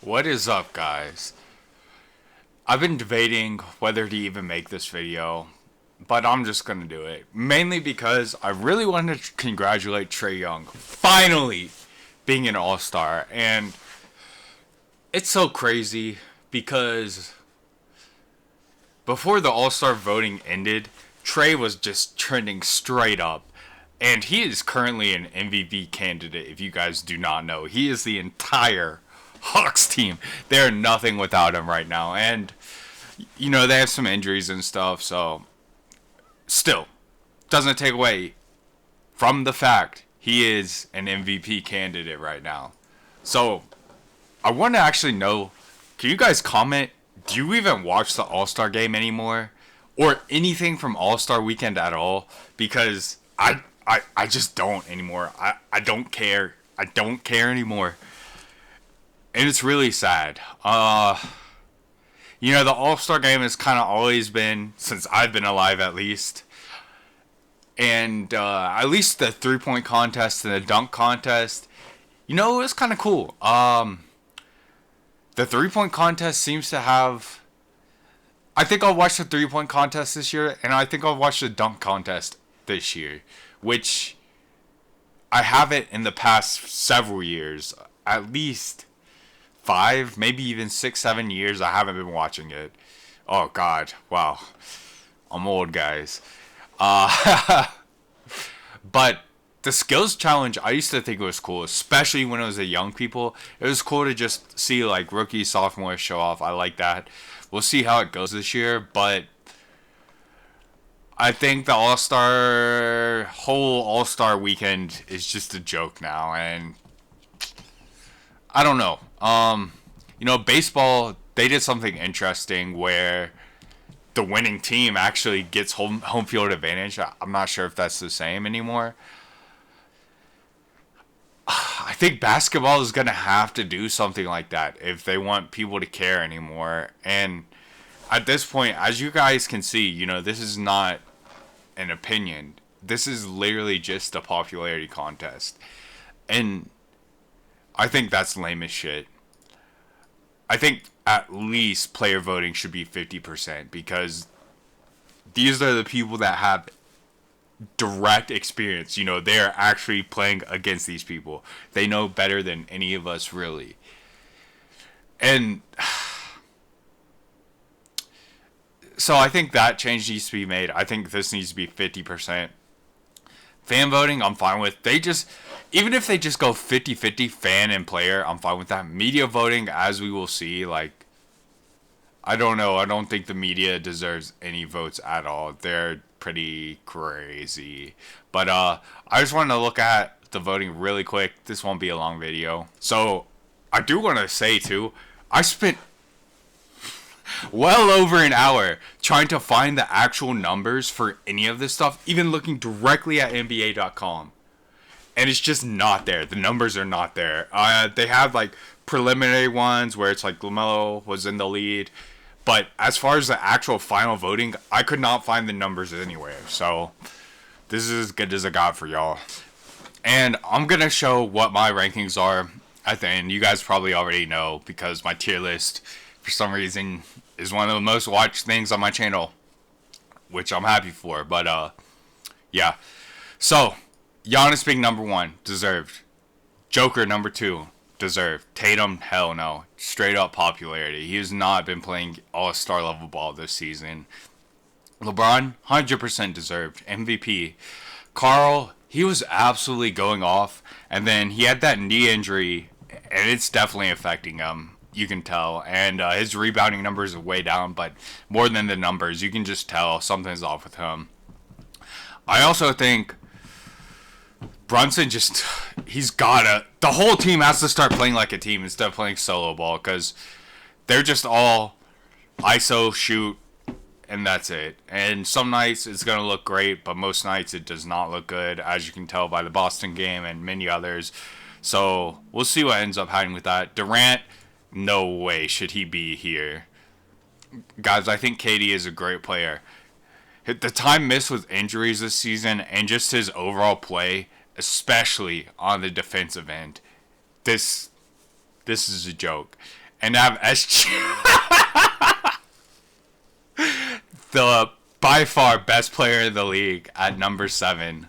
What is up, guys? I've been debating whether to even make this video, but I'm just gonna do it. Mainly because I really wanted to congratulate TRAE Young finally being an All Star. And it's so crazy because before the All Star voting ended, TRAE was just trending straight up. And he is currently an MVP candidate, if you guys do not know. He is the entire Hawks team. They're nothing without him right now. And, they have some injuries and stuff, so still, doesn't take away from the fact he is an MVP candidate right now. So, I want to actually know, can you guys comment? Do you even watch the All Star game anymore? Or anything from All Star weekend at all? Because I just don't anymore. I don't care. I don't care anymore. And it's really sad. The All Star game has kind of always been, since I've been alive at least, and at least the 3-point contest and the dunk contest, it was kind of cool. The 3-point contest seems to have. I think I'll watch the 3-point contest this year, and I think I'll watch the dunk contest this year, which I haven't in the past several years. At least 5, maybe even 6, 7 years. I haven't been watching it. Oh God, wow, I'm old, guys. But the skills challenge, I used to think it was cool, especially when it was the young people. It was cool to just see like rookies, sophomores show off. I like that. We'll see how it goes this year, but I think the whole All Star weekend is just a joke now, and I don't know. Baseball, they did something interesting where the winning team actually gets home field advantage. I'm not sure if that's the same anymore. I think basketball is gonna have to do something like that if they want people to care anymore. And at this point, as you guys can see, this is not an opinion. This is literally just a popularity contest. And I think that's lame as shit. I think at least player voting should be 50% because these are the people that have direct experience. They're actually playing against these people. They know better than any of us, really. And so I think that change needs to be made. I think this needs to be 50%. Fan voting, I'm fine with. Even if they just go 50-50 fan and player, I'm fine with that. Media voting, as we will see, I don't know. I don't think the media deserves any votes at all. They're pretty crazy. But I just wanted to look at the voting really quick. This won't be a long video. So I do want to say too, I spent well over an hour trying to find the actual numbers for any of this stuff, even looking directly at NBA.com. And it's just not there. The numbers are not there. They have preliminary ones where it's like LaMelo was in the lead. But as far as the actual final voting, I could not find the numbers anywhere. So this is as good as I got for y'all. And I'm going to show what my rankings are at the end. You guys probably already know because my tier list, for some reason, is one of the most watched things on my channel, which I'm happy for. But yeah. So Giannis being number 1, deserved. Joker number 2, deserved. Tatum, hell no. Straight up popularity. He has not been playing all-star level ball this season. LeBron, 100% deserved. MVP. Carl, he was absolutely going off. And then he had that knee injury, and it's definitely affecting him. You can tell. And his rebounding numbers are way down, but more than the numbers, you can just tell something's off with him. I also think Brunson the whole team has to start playing like a team instead of playing solo ball because they're just all ISO, shoot, and that's it. And some nights it's going to look great, but most nights it does not look good, as you can tell by the Boston game and many others. So we'll see what ends up happening with that. Durant, no way should he be here. Guys, I think KD is a great player. The time missed with injuries this season and just his overall play, especially on the defensive end, this is a joke. and have SG the by far best player in the league at number 7.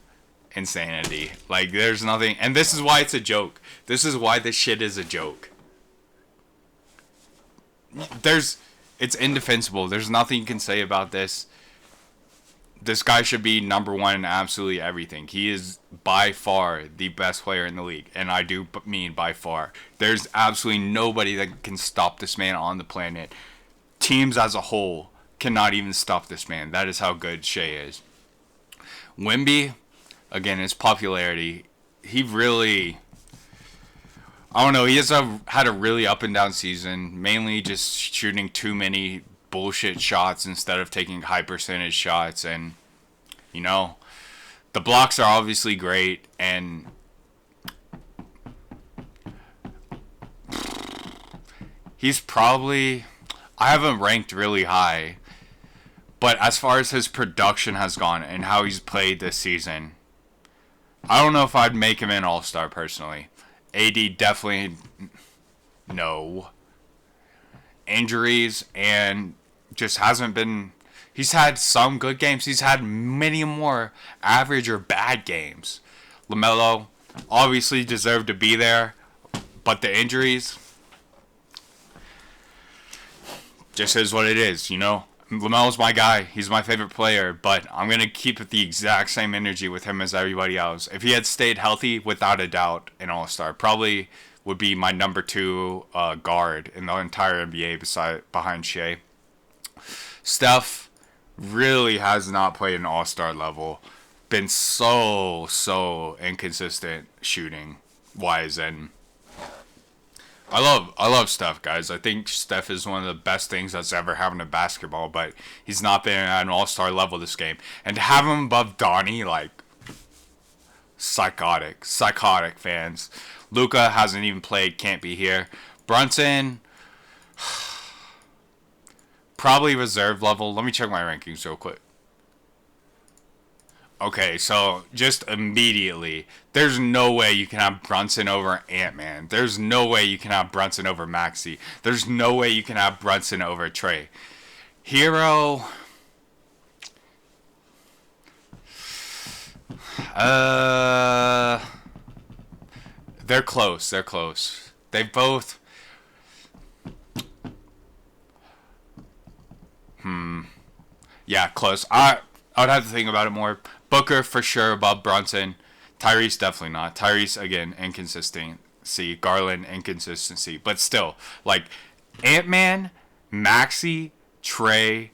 Insanity. Like, there's nothing, and this is why it's a joke. This is why this shit is a joke. It's indefensible. There's nothing you can say about this. This guy should be number 1 in absolutely everything. He is by far the best player in the league, and I do mean by far. There's absolutely nobody that can stop this man on the planet. Teams as a whole cannot even stop this man. That is how good Shea is. Wemby, again, his popularity, he really, I don't know, he has had a really up and down season, mainly just shooting too many bullshit shots instead of taking high percentage shots. And, you know, the blocks are obviously great, and he's probably, I haven't ranked really high, but as far as his production has gone and how he's played this season, I don't know if I'd make him an all-star personally. AD definitely no. Injuries and just hasn't been. He's had some good games. He's had many more average or bad games. LaMelo obviously deserved to be there, but the injuries just is what it is, you know? LaMelo's my guy. He's my favorite player, but I'm going to keep the exact same energy with him as everybody else. If he had stayed healthy, without a doubt, an all-star. Probably would be my number 2 guard in the entire NBA behind Shea. Steph really has not played an all-star level. Been so inconsistent shooting-wise, and I love Steph, guys. I think Steph is one of the best things that's ever happened to basketball, but he's not been at an all-star level this game. And to have him above Donnie, like, psychotic fans. Luka hasn't even played, can't be here. Brunson, probably reserve level. Let me check my rankings real quick. Okay, so just immediately, there's no way you can have Brunson over Ant-Man. There's no way you can have Brunson over Maxey. There's no way you can have Brunson over TRAE. Hero, they're close. They both, yeah, close. I would have to think about it more. Booker for sure above Brunson. Tyrese definitely not. Tyrese, again, inconsistency. Garland, inconsistency. But still, like, Ant-Man, Maxey, TRAE,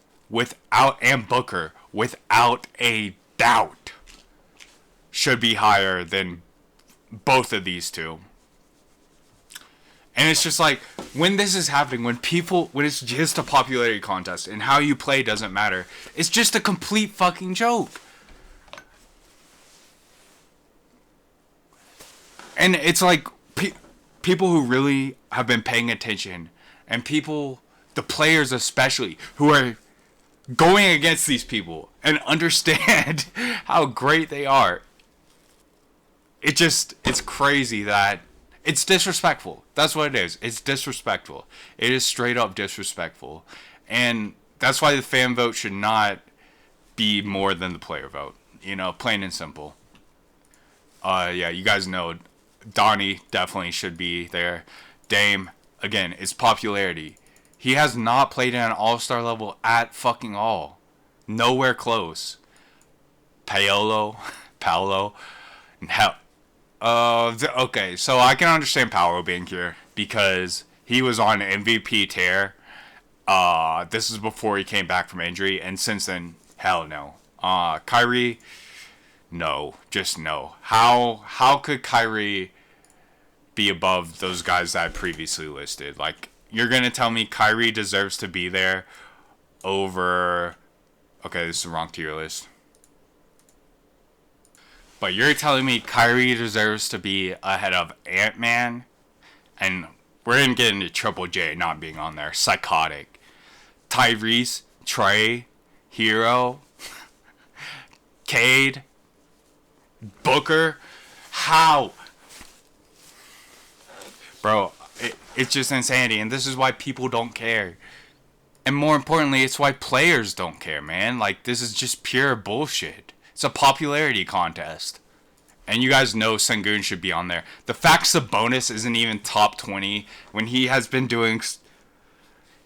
and Booker, without a doubt, should be higher than both of these two. And it's just like, when this is happening, when it's just a popularity contest and how you play doesn't matter, it's just a complete fucking joke. And it's like, people who really have been paying attention, and the players especially, who are going against these people and understand how great they are. It's crazy that it's disrespectful. That's what it is. It's disrespectful. It is straight up disrespectful. And that's why the fan vote should not be more than the player vote. You know, plain and simple. Yeah, you guys know Donnie definitely should be there. Dame, again, it's popularity. He has not played at an all-star level at fucking all. Nowhere close. Paolo, hell. Okay, so I can understand Paolo being here because he was on MVP tear. This is before he came back from injury, and since then, hell no. Kyrie, no, just no. How could Kyrie be above those guys that I previously listed? Like, you're gonna tell me Kyrie deserves to be there over? Okay, this is the wrong tier list. But you're telling me Kyrie deserves to be ahead of Ant-Man? And we're going to get into Triple J not being on there. Psychotic. Tyrese, TRAE, Hero, Cade, Booker. How? Bro, It's just insanity, and this is why people don't care. And more importantly, it's why players don't care, man. Like, this is just pure bullshit. It's a popularity contest. And you guys know Sengun should be on there. The fact Sabonis isn't even top 20 when he has been doing...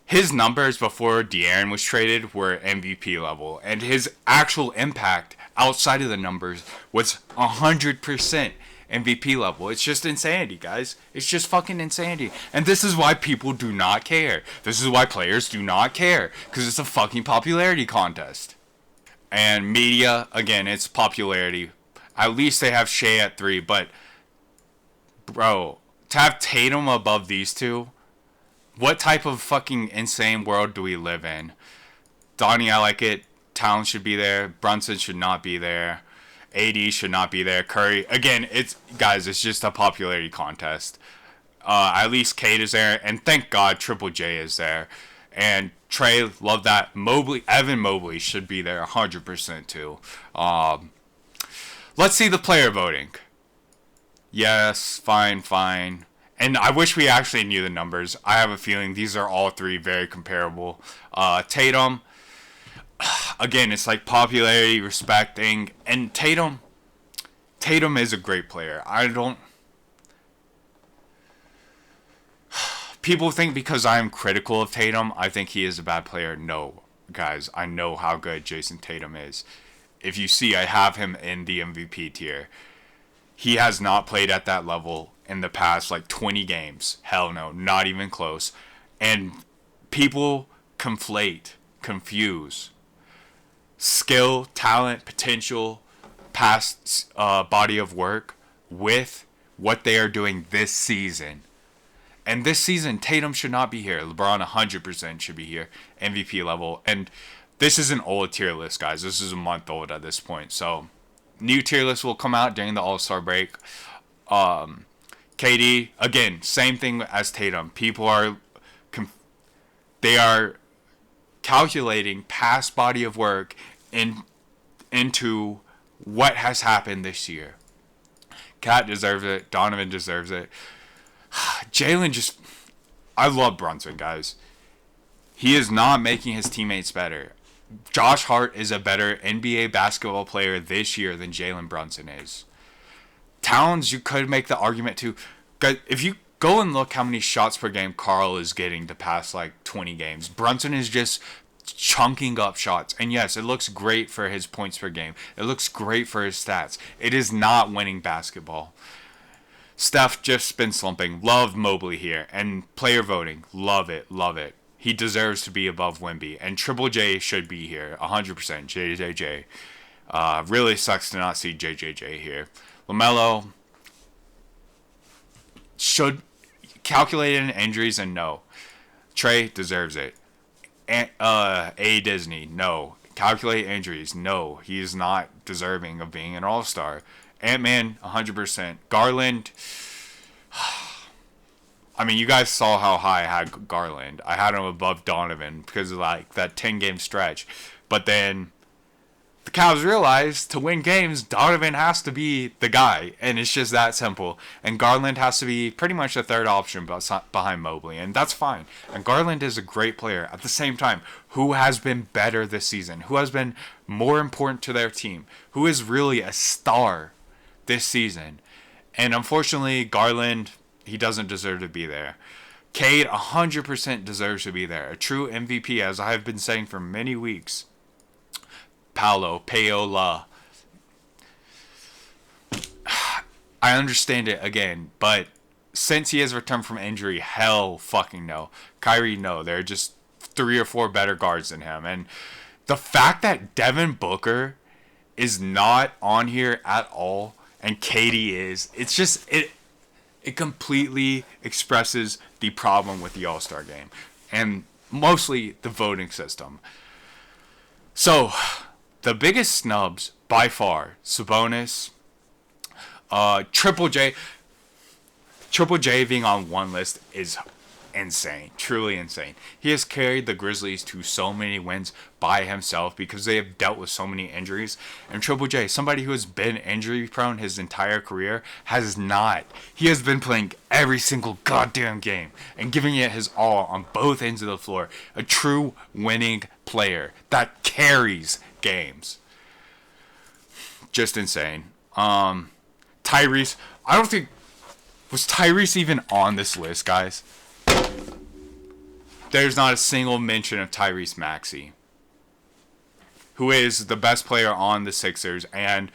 His numbers before De'Aaron was traded were MVP level. And his actual impact outside of the numbers was 100% MVP level. It's just insanity, guys. It's just fucking insanity. And this is why people do not care. This is why players do not care. Because it's a fucking popularity contest. And media, again, it's popularity. At least they have Shea at 3. But, bro, to have Tatum above these two... What type of fucking insane world do we live in? Donnie, I like it. Towns should be there. Brunson should not be there. AD should not be there. Curry, again, it's just a popularity contest. At least Kate is there, and thank God Triple J is there. And TRAE, love that. Evan Mobley should be there 100% too. Let's see the player voting. Yes, fine. And I wish we actually knew the numbers. I have a feeling these are all three very comparable. Tatum, again, it's like popularity, respecting, and Tatum is a great player. People think because I am critical of Tatum, I think he is a bad player. No, guys, I know how good Jason Tatum is. If you see, I have him in the MVP tier. He has not played at that level in the past, like, 20 games. Hell no, not even close. And people confuse skill, talent, potential, past body of work with what they are doing this season. And this season, Tatum should not be here. LeBron 100% should be here, MVP level. And this is an old tier list, guys. This is a month old at this point. So, new tier list will come out during the All-Star break. KD, again, same thing as Tatum. People are calculating past body of work into what has happened this year. Cat deserves it. Donovan deserves it. Jalen I love Brunson, guys. He is not making his teammates better. Josh Hart is a better NBA basketball player this year than Jalen Brunson is. Towns, you could make the argument too. If you go and look how many shots per game Carl is getting the past like 20 games, Brunson is just chunking up shots. And yes, it looks great for his points per game. It looks great for his stats. It is not winning basketball. Steph just been slumping. Love Mobley here. And player voting. Love it. He deserves to be above Wemby. And Triple J should be here. 100%. JJJ. Really sucks to not see JJJ here. LaMelo should calculate in injuries and no. TRAE deserves it. A Disney, no. Calculate injuries, no. He is not deserving of being an all-star. Ant-Man, 100%. Garland, I mean, you guys saw how high I had Garland. I had him above Donovan because of like that 10-game stretch. But then the Cavs realized to win games, Donovan has to be the guy. And it's just that simple. And Garland has to be pretty much the third option behind Mobley. And that's fine. And Garland is a great player. At the same time, who has been better this season? Who has been more important to their team? Who is really a star this season? And unfortunately, Garland, he doesn't deserve to be there. Cade 100% deserves to be there. A true MVP, as I have been saying for many weeks. Paola. I understand it again, but since he has returned from injury, hell fucking no. Kyrie, no. There are just 3 or 4 better guards than him. And the fact that Devin Booker is not on here at all, and KD is, it's just, it completely expresses the problem with the All-Star game. And mostly the voting system. So, the biggest snubs, by far, Sabonis, Triple J being on one list is insane, truly insane. He has carried the Grizzlies to so many wins by himself because they have dealt with so many injuries. And Triple J, somebody who has been injury prone his entire career, has not. He has been playing every single goddamn game and giving it his all on both ends of the floor. A true winning player that carries games. Just insane. Tyrese, I don't think, was Tyrese even on this list, guys? There's not a single mention of Tyrese Maxey, who is the best player on the Sixers and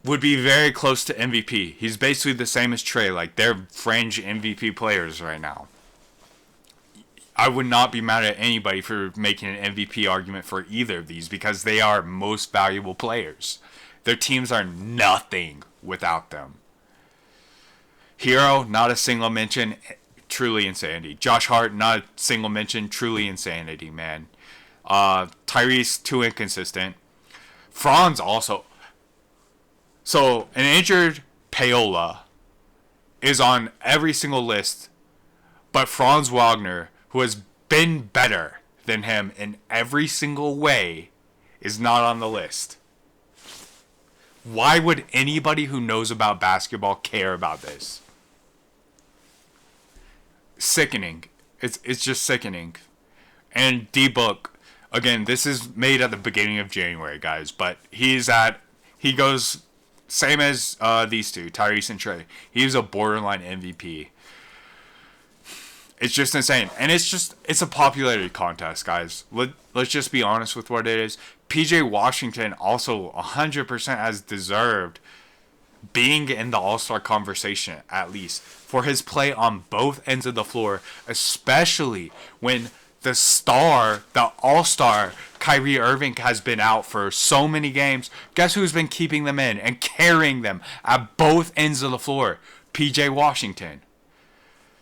would be very close to MVP. He's basically the same as TRAE. Like, they're fringe MVP players right now. I would not be mad at anybody for making an MVP argument for either of these because they are most valuable players. Their teams are nothing without them. Hero, not a single mention. Truly insanity. Josh Hart, not a single mention. Truly insanity, man. Tyrese, too inconsistent. Franz also. So, an injured Paola is on every single list, but Franz Wagner, who has been better than him in every single way, is not on the list. Why would anybody who knows about basketball care about this? Sickening. It's just sickening. And D-Book, again, this is made at the beginning of January, guys, but he goes same as these two, Tyrese and TRAE. He's a borderline MVP. It's just insane. And it's a popularity contest, guys. Let's just be honest with what it is. PJ Washington also 100% has deserved being in the All-Star conversation, at least, for his play on both ends of the floor, especially when the star, the All-Star, Kyrie Irving has been out for so many games. Guess who's been keeping them in and carrying them at both ends of the floor? PJ Washington.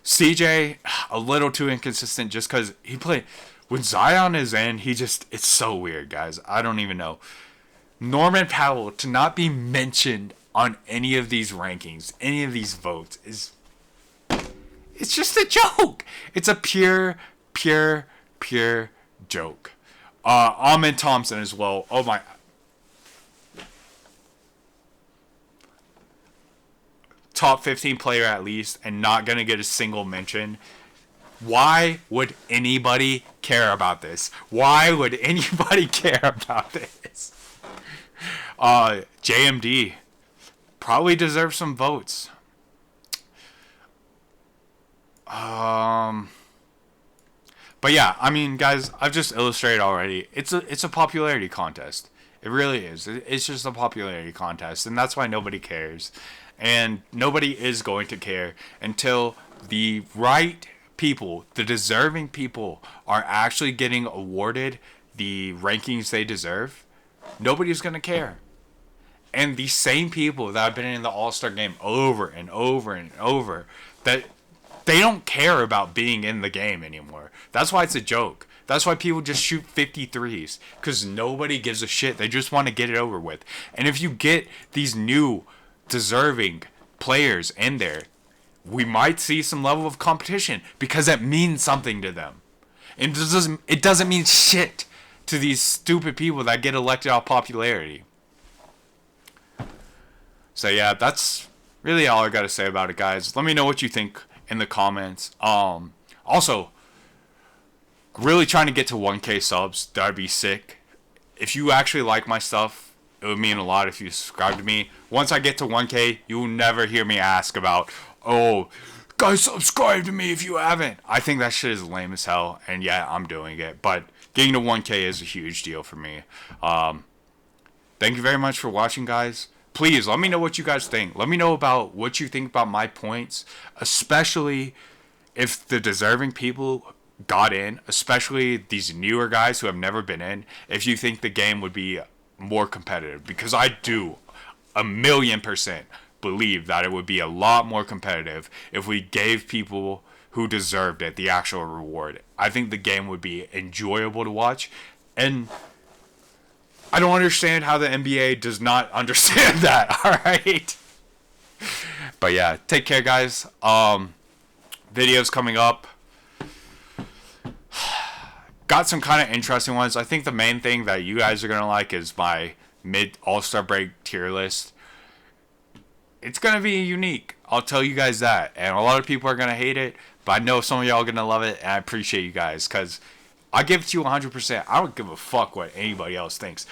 CJ, a little too inconsistent just because he played. When Zion is in, it's so weird, guys. I don't even know. Norman Powell, to not be mentioned on any of these rankings, any of these votes, it's just a joke. It's a pure joke. Ahmed Thompson as well. Oh my. Top 15 player at least, and not going to get a single mention. Why would anybody care about this? Why would anybody care about this? JMD probably deserves some votes. But yeah, I mean, guys, I've just illustrated already. It's a popularity contest. It really is. It's just a popularity contest, and that's why nobody cares. And nobody is going to care until the right people, the deserving people, are actually getting awarded the rankings they deserve. Nobody's going to care. And the same people that have been in the All-Star game over and over and over, that they don't care about being in the game anymore. That's why it's a joke. That's why people just shoot 53s, because nobody gives a shit. They just want to get it over with. And if you get these new deserving players in there, we might see some level of competition because that means something to them. And it doesn't mean shit to these stupid people that get elected off popularity. So yeah, that's really all I got to say about it, guys. Let me know what you think in the comments. Also, really trying to get to 1K subs. That'd be sick. If you actually like my stuff, it would mean a lot if you subscribe to me. Once I get to 1K, you will never hear me ask about, oh, guys, subscribe to me if you haven't. I think that shit is lame as hell, and yeah, I'm doing it. But getting to 1K is a huge deal for me. Thank you very much for watching, guys. Please, let me know what you guys think. Let me know about what you think about my points, especially if the deserving people got in, especially these newer guys who have never been in, if you think the game would be more competitive, because I do 1,000,000% believe that it would be a lot more competitive if we gave people who deserved it the actual reward. I think the game would be enjoyable to watch, and I don't understand how the NBA does not understand that. All right, but yeah, take care, guys. videos coming up. Got some kind of interesting ones. I think the main thing that you guys are going to like is my mid All-Star break tier list. It's going to be unique. I'll tell you guys that. And a lot of people are going to hate it, but I know some of y'all are going to love it, and I appreciate you guys because I give it to you 100%. I don't give a fuck what anybody else thinks.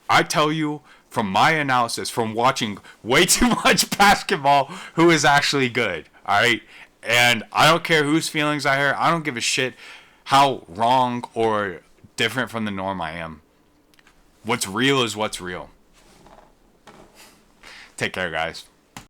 I tell you from my analysis, from watching way too much basketball, who is actually good. All right? And I don't care whose feelings I hear. I don't give a shit how wrong or different from the norm I am. What's real is what's real. Take care, guys.